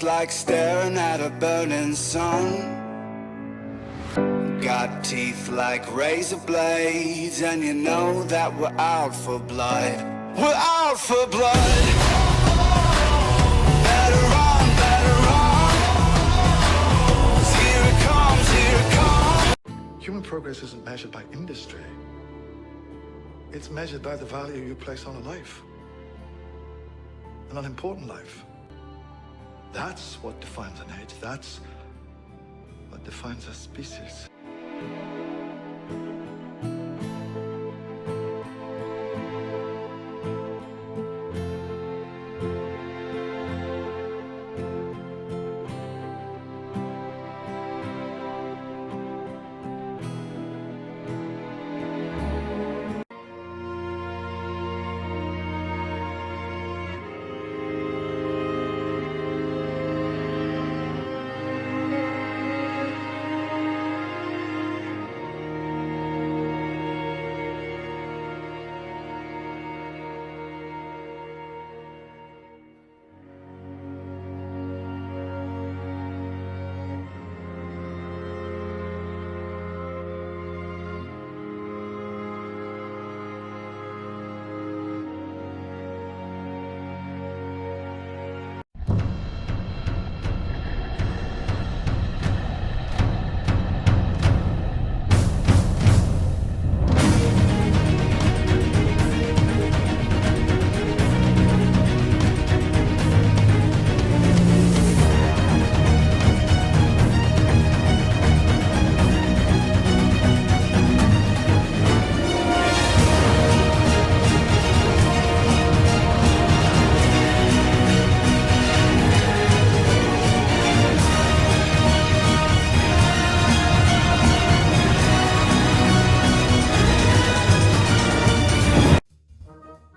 like staring at a burning sun. Got teeth like razor blades, and you know that we're out for blood. We're out for blood. Better run, better run. 'Cause here it comes, here it comes. Human progress isn't measured by industry. It's measured by the value you place on a life. An unimportant life. That's what defines an age. That's what defines a species.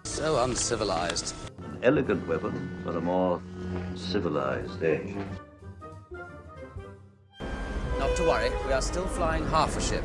So uncivilized. An elegant weapon for a more civilized age. Not to worry, we are still flying half a ship.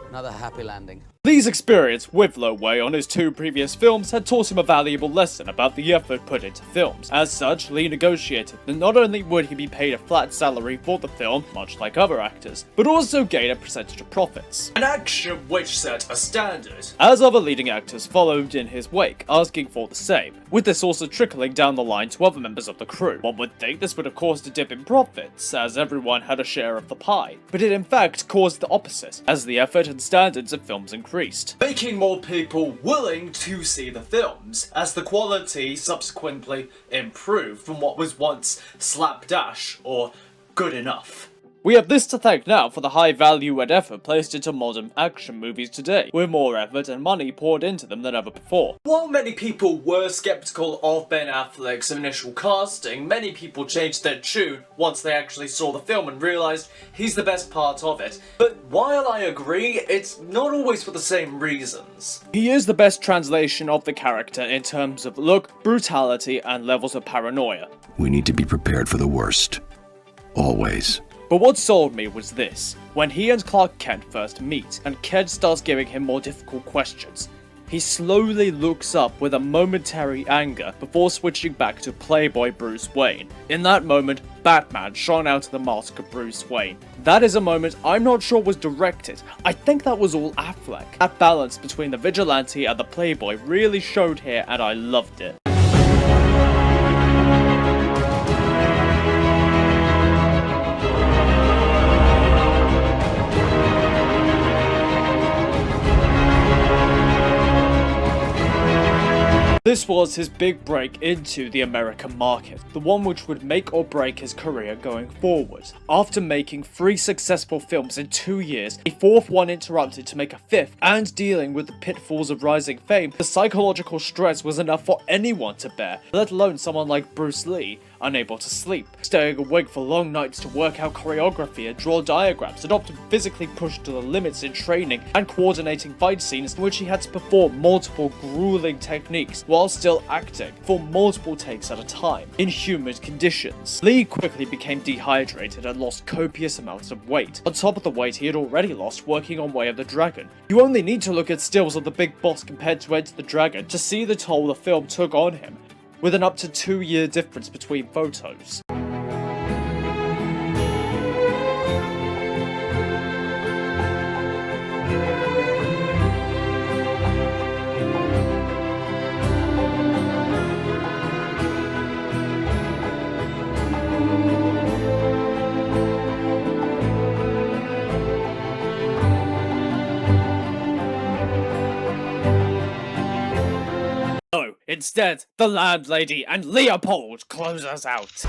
Another happy landing. Lee's experience with Lo Wei on his 2 previous films had taught him a valuable lesson about the effort put into films. As such, Lee negotiated that not only would he be paid a flat salary for the film, much like other actors, but also gain a percentage of profits. An action which set a standard. As other leading actors followed in his wake, asking for the same, with this also trickling down the line to other members of the crew. One would think this would have caused a dip in profits, as everyone had a share of the pie, but it in fact caused the opposite, as the effort and standards of films increased, making more people willing to see the films, as the quality subsequently improved from what was once slapdash or good enough. We have this to thank now for the high value and effort placed into modern action movies today, with more effort and money poured into them than ever before. While many people were skeptical of Ben Affleck's initial casting, many people changed their tune once they actually saw the film and realised he's the best part of it. But while I agree, it's not always for the same reasons. He is the best translation of the character in terms of look, brutality, and levels of paranoia. We need to be prepared for the worst. Always. But what sold me was this. When he and Clark Kent first meet, and Kent starts giving him more difficult questions, he slowly looks up with a momentary anger before switching back to Playboy Bruce Wayne. In that moment, Batman shone out of the mask of Bruce Wayne. That is a moment I'm not sure was directed. I think that was all Affleck. That balance between the vigilante and the Playboy really showed here, and I loved it. This was his big break into the American market, the one which would make or break his career going forward. After making 3 successful films in 2 years, a 4th one interrupted to make a 5th, and dealing with the pitfalls of rising fame, the psychological stress was enough for anyone to bear, let alone someone like Bruce Lee, unable to sleep, staying awake for long nights to work out choreography and draw diagrams, and often physically pushed to the limits in training and coordinating fight scenes in which he had to perform multiple grueling techniques while still acting for multiple takes at a time, in humid conditions. Lee quickly became dehydrated and lost copious amounts of weight, on top of the weight he had already lost working on Way of the Dragon. You only need to look at stills of the big boss compared to Enter the Dragon to see the toll the film took on him, with an up to 2-year difference between photos. Instead, the landlady and Leopold close us out.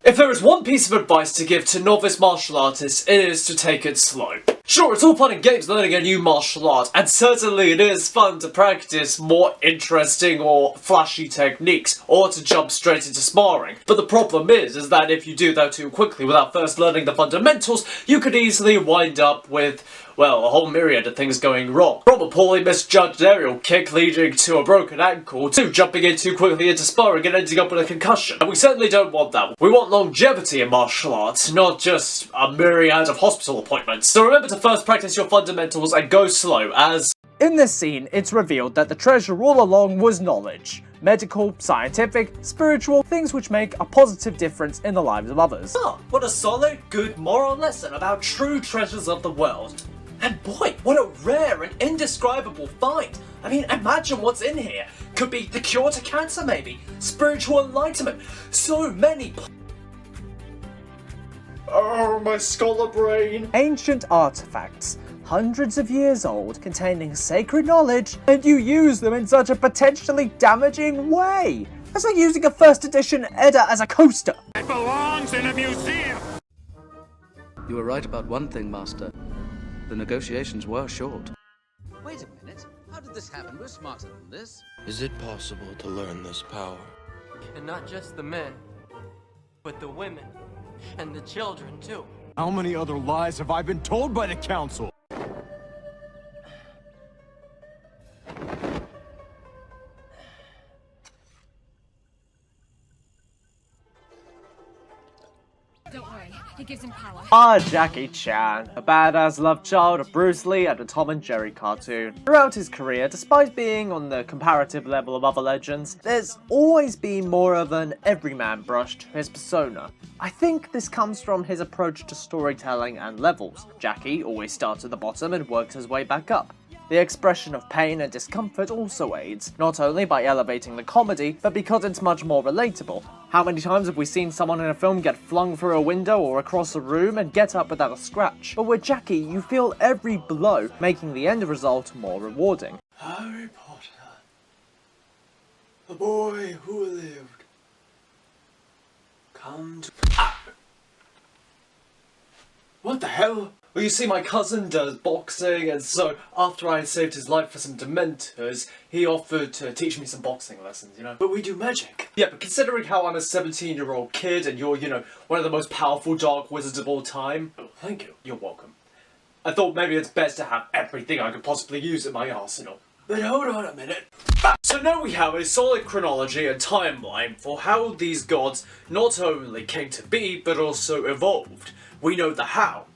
If there is one piece of advice to give to novice martial artists, it is to take it slow. Sure, it's all fun and games learning a new martial art, and certainly it is fun to practice more interesting or flashy techniques, or to jump straight into sparring. But the problem is that if you do that too quickly without first learning the fundamentals, you could easily wind up with, well, a whole myriad of things going wrong. From a poorly misjudged aerial kick leading to a broken ankle, to jumping in too quickly into sparring and ending up with a concussion. And we certainly don't want that. We want longevity in martial arts, not just a myriad of hospital appointments. So remember to first practice your fundamentals and go slow, as... In this scene, it's revealed that the treasure all along was knowledge. Medical, scientific, spiritual, things which make a positive difference in the lives of others. Oh, what a solid, good moral lesson about true treasures of the world. And boy, what a rare and indescribable find. I mean, imagine what's in here. Could be the cure to cancer maybe, spiritual enlightenment, so many... Oh, my scholar brain. Ancient artifacts, hundreds of years old, containing sacred knowledge, and you use them in such a potentially damaging way. That's like using a first edition Edda as a coaster. It belongs in a museum! You were right about one thing, Master. The negotiations were short. Wait a minute. How did this happen? We're smarter than this. Is it possible to learn this power? And not just the men, but the women. And the children, too. How many other lies have I been told by the council? Don't worry, it gives him power. Ah, Jackie Chan, a badass love child of Bruce Lee and a Tom and Jerry cartoon. Throughout his career, despite being on the comparative level of other legends, there's always been more of an everyman brush to his persona. I think this comes from his approach to storytelling and levels. Jackie always starts at the bottom and works his way back up. The expression of pain and discomfort also aids, not only by elevating the comedy, but because it's much more relatable. How many times have we seen someone in a film get flung through a window or across a room and get up without a scratch? But with Jackie, you feel every blow, making the end result more rewarding. Harry Potter, the boy who lived, come to... Ah! What the hell? Well, you see, my cousin does boxing, and so after I had saved his life for some dementors, he offered to teach me some boxing lessons, you know? But we do magic. Yeah, but considering how I'm a 17-year-old kid and you're, you know, one of the most powerful dark wizards of all time... Oh, thank you. You're welcome. I thought maybe it's best to have everything I could possibly use in my arsenal. But hold on a minute. So now we have a solid chronology and timeline for how these gods not only came to be, but also evolved. We know the how.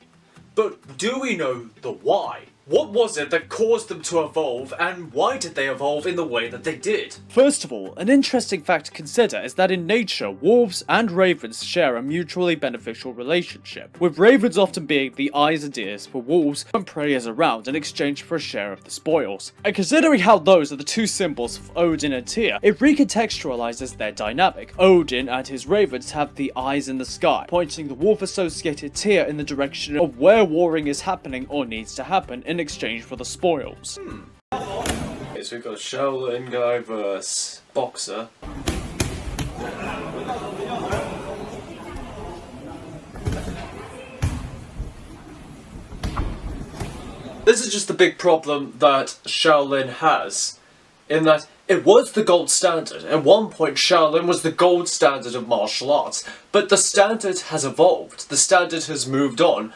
But do we know the why? What was it that caused them to evolve, and why did they evolve in the way that they did? First of all, an interesting fact to consider is that in nature, wolves and ravens share a mutually beneficial relationship, with ravens often being the eyes and ears for wolves when prey is around in exchange for a share of the spoils. And considering how those are the two symbols of Odin and Tyr, it recontextualizes their dynamic. Odin and his ravens have the eyes in the sky, pointing the wolf-associated Tyr in the direction of where warring is happening or needs to happen in exchange for the spoils. Okay, so we've got Shaolin guy versus boxer. This is just the big problem that Shaolin has, in that it was the gold standard. At one point, Shaolin was the gold standard of martial arts, but the standard has evolved, the standard has moved on,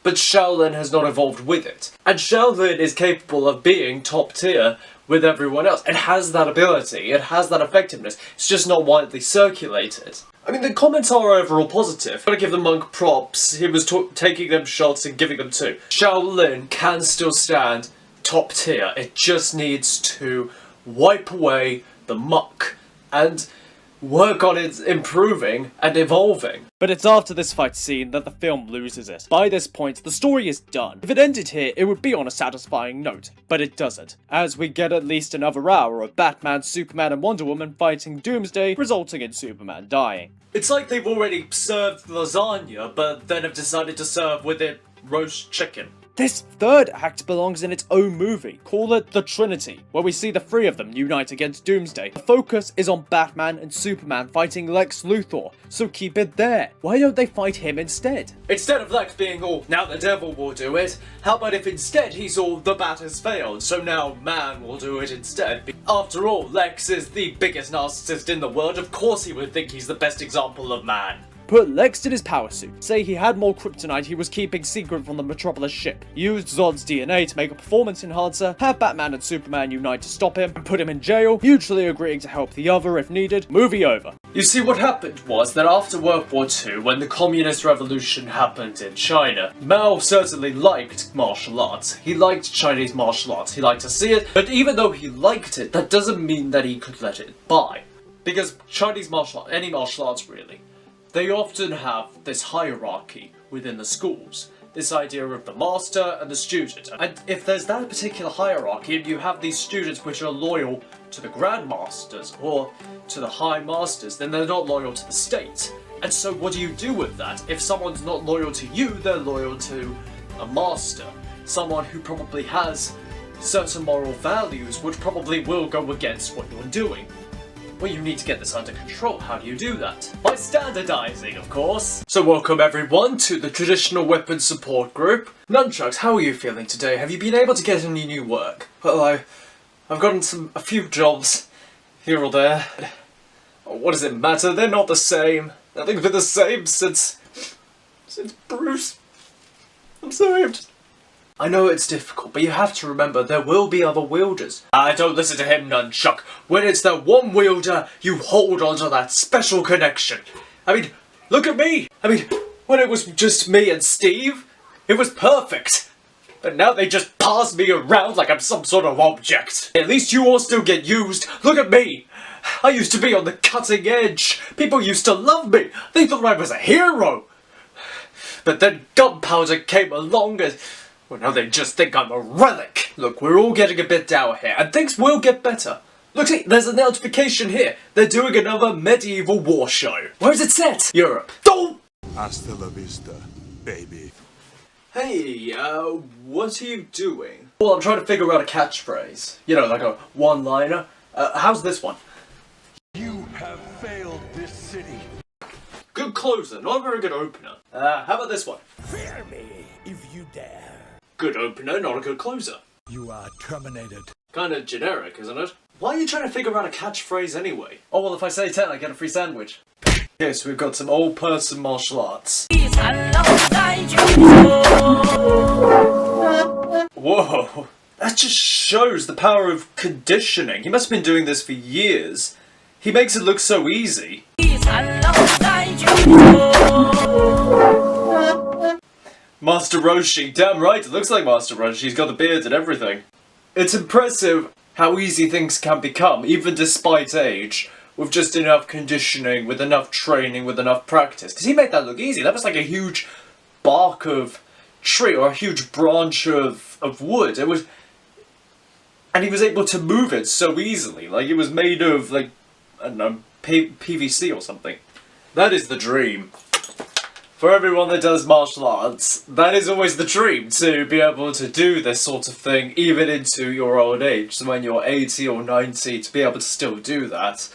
but Shaolin has not evolved with it. And Shaolin is capable of being top tier with everyone else. It has that ability, it has that effectiveness, it's just not widely circulated. I mean, the comments are overall positive. Gotta give the monk props, he was taking them shots and giving them too. Shaolin can still stand top tier, it just needs to wipe away the muck and work on it improving and evolving. But it's after this fight scene that the film loses it. By this point, the story is done. If it ended here, it would be on a satisfying note, but it doesn't, as we get at least another hour of Batman, Superman and Wonder Woman fighting Doomsday, resulting in Superman dying. It's like they've already served lasagna, but then have decided to serve with it roast chicken. This third act belongs in its own movie. Call it The Trinity, where we see the three of them unite against Doomsday. The focus is on Batman and Superman fighting Lex Luthor, so keep it there. Why don't they fight him instead? Instead of Lex being all, now the devil will do it, how about if instead he's all, the bat has failed, so now man will do it instead? After all, Lex is the biggest narcissist in the world, of course he would think he's the best example of man. Put Lex in his power suit. Say he had more kryptonite he was keeping secret from the Metropolis ship. Used Zod's DNA to make a performance enhancer, have Batman and Superman unite to stop him, and put him in jail, mutually agreeing to help the other if needed. Movie over. You see, what happened was that after World War II, when the Communist Revolution happened in China, Mao certainly liked martial arts. He liked Chinese martial arts. He liked to see it, but even though he liked it, that doesn't mean that he could let it by. Because Chinese martial arts, any martial arts really, they often have this hierarchy within the schools. This idea of the master and the student. And if there's that particular hierarchy and you have these students which are loyal to the grandmasters or to the high masters, then they're not loyal to the state. And so what do you do with that? If someone's not loyal to you, they're loyal to a master. Someone who probably has certain moral values which probably will go against what you're doing. Well, you need to get this under control. How do you do that? By standardizing, of course. So welcome everyone to the traditional weapons support group. Nunchucks, how are you feeling today? Have you been able to get any new work? Well, I've gotten a few jobs here or there. What does it matter? They're not the same. Nothing's been the same since Bruce. I'm sorry, I know it's difficult, but you have to remember there will be other wielders. Don't listen to him, Nunchuck. When it's the one wielder, you hold onto that special connection. I mean, look at me. I mean, when it was just me and Steve, it was perfect. But now they just pass me around like I'm some sort of object. At least you all still get used. Look at me. I used to be on the cutting edge. People used to love me. They thought I was a hero. But then gunpowder came along and... well, now they just think I'm a relic. Look, we're all getting a bit dour here, and things will get better. Look, see, there's a notification here. They're doing another medieval war show. Where is it set? Europe. Oh! Hasta la vista, baby. Hey, what are you doing? Well, I'm trying to figure out a catchphrase. You know, like a one-liner. How's this one? You have failed this city. Good closer, not a very good opener. How about this one? Fear me if you dare. Good opener, not a good closer. You are terminated. Kinda generic, isn't it? Why are you trying to figure out a catchphrase anyway? Oh, well, if I say 10, I get a free sandwich. Okay, so we've got some old person martial arts. Whoa, that just shows the power of conditioning. He must have been doing this for years. He makes it look so easy. Master Roshi, damn right, it looks like Master Roshi, he's got the beard and everything. It's impressive how easy things can become, even despite age, with just enough conditioning, with enough training, with enough practice. Because he made that look easy, that was like a huge bark of tree, or a huge branch of wood. It was... and he was able to move it so easily, like it was made of, like, I don't know, PVC or something. That is the dream. For everyone that does martial arts, that is always the dream, to be able to do this sort of thing even into your old age. So when you're 80 or 90, to be able to still do that.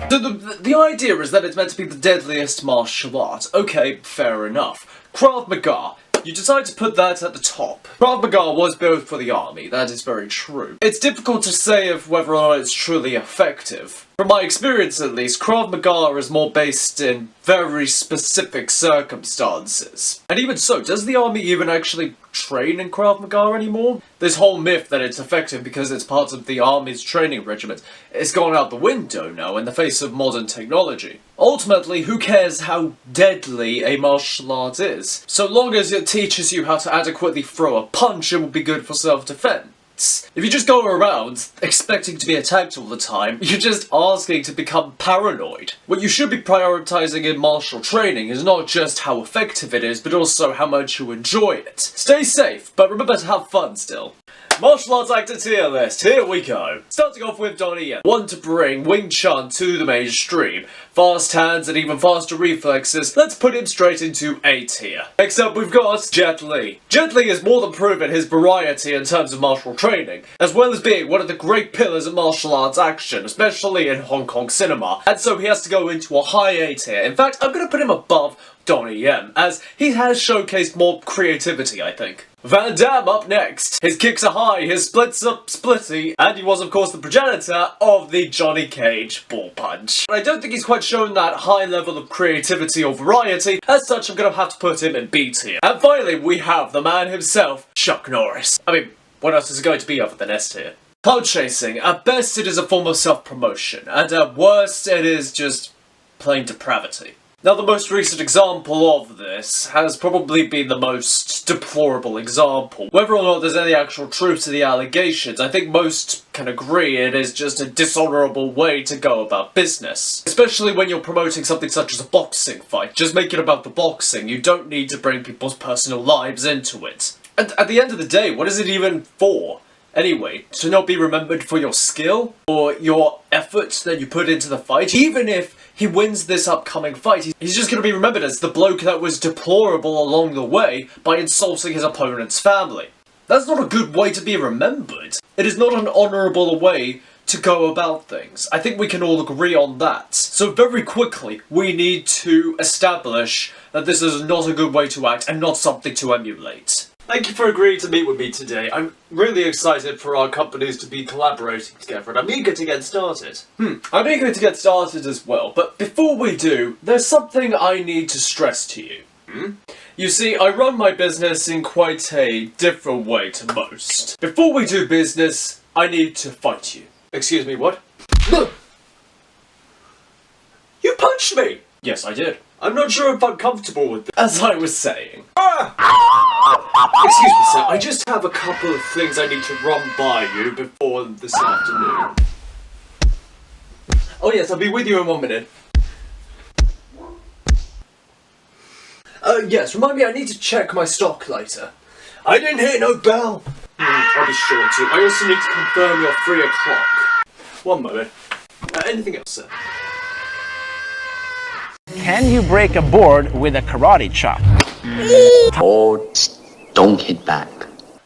So the idea is that it's meant to be the deadliest martial art. Okay, fair enough. Krav Maga. You decide to put that at the top. Krav Maga was built for the army, that is very true. It's difficult to say of whether or not it's truly effective. From my experience at least, Krav Maga is more based in very specific circumstances. And even so, does the army even actually train in Krav Maga anymore? This whole myth that it's effective because it's part of the army's training regiment is gone out the window now in the face of modern technology. Ultimately, who cares how deadly a martial art is? So long as it teaches you how to adequately throw a punch, it will be good for self-defense. fights. If you just go around expecting to be attacked all the time, you're just asking to become paranoid. What you should be prioritizing in martial training is not just how effective it is, but also how much you enjoy it. Stay safe, but remember to have fun still. Martial arts actor tier list, here we go. Starting off with Donnie Yen. Want to bring Wing Chun to the mainstream. Fast hands and even faster reflexes, let's put him straight into A tier. Next up we've got Jet Li. Jet Li has more than proven his variety in terms of martial training, as well as being one of the great pillars of martial arts action, especially in Hong Kong cinema, and so he has to go into a high A tier. In fact, I'm going to put him above Donnie Yen, as he has showcased more creativity, I think. Van Damme up next. His kicks are high, his splits are splitty, and he was of course the progenitor of the Johnny Cage ball punch. I don't think he's quite shown that high level of creativity or variety, as such I'm gonna have to put him in B tier. And finally we have the man himself, Chuck Norris. I mean, what else is it going to be other than S tier? Cloud chasing. At best it is a form of self-promotion, and at worst it is just plain depravity. Now, the most recent example of this has probably been the most deplorable example. Whether or not there's any actual truth to the allegations, I think most can agree it is just a dishonourable way to go about business. Especially when you're promoting something such as a boxing fight. Just make it about the boxing, you don't need to bring people's personal lives into it. And at the end of the day, what is it even for? Anyway, to not be remembered for your skill, or your efforts that you put into the fight. Even if he wins this upcoming fight, he's just going to be remembered as the bloke that was deplorable along the way by insulting his opponent's family. That's not a good way to be remembered. It is not an honourable way to go about things. I think we can all agree on that. So very quickly, we need to establish that this is not a good way to act and not something to emulate. Thank you for agreeing to meet with me today. I'm really excited for our companies to be collaborating together, and I'm eager to get started. I'm eager to get started as well, but before we do, there's something I need to stress to you. You see, I run my business in quite a different way to most. Before we do business, I need to fight you. Excuse me, what? You punched me! Yes, I did. I'm not sure if I'm comfortable with this. As I was saying. Excuse me, sir, I just have a couple of things I need to run by you before this afternoon. Oh yes, I'll be with you in 1 minute. Yes, remind me, I need to check my stock later. I didn't hear no bell. I'll be sure to. I also need to confirm you're 3 o'clock. 1 moment. Anything else, sir? Can you break a board with a karate chop? Boards don't hit back.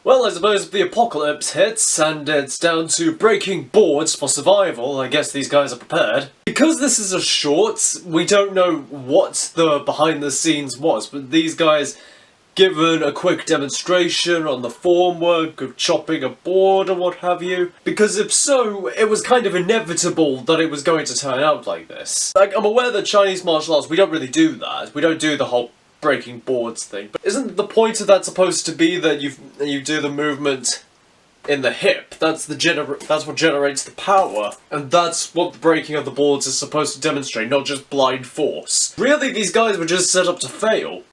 Well, I suppose if the apocalypse hits and it's down to breaking boards for survival, I guess these guys are prepared. Because this is a short, we don't know what the behind the scenes was, but these guys given a quick demonstration on the formwork of chopping a board or what have you. Because if so, it was kind of inevitable that it was going to turn out like this. Like, I'm aware that Chinese martial arts, we don't really do that. We don't do the whole breaking boards thing. But isn't the point of that supposed to be that you do the movement in the hip? That's what generates the power. And that's what the breaking of the boards is supposed to demonstrate, not just blind force. Really, these guys were just set up to fail.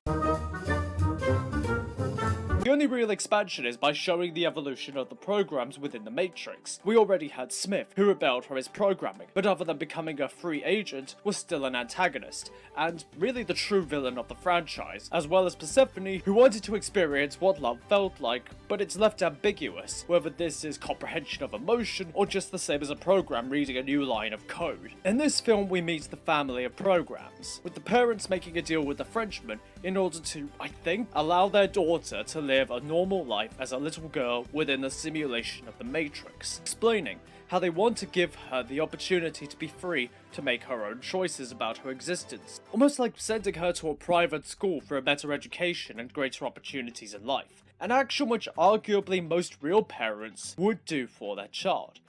The only real expansion is by showing the evolution of the programs within the Matrix. We already had Smith, who rebelled from his programming, but other than becoming a free agent, was still an antagonist, and really the true villain of the franchise, as well as Persephone, who wanted to experience what love felt like, but it's left ambiguous, whether this is comprehension of emotion, or just the same as a program reading a new line of code. In this film, we meet the family of programs, with the parents making a deal with the Frenchman in order to, I think, allow their daughter to live a normal life as a little girl within the simulation of the Matrix, explaining how they want to give her the opportunity to be free to make her own choices about her existence, almost like sending her to a private school for a better education and greater opportunities in life, an action which arguably most real parents would do for their child.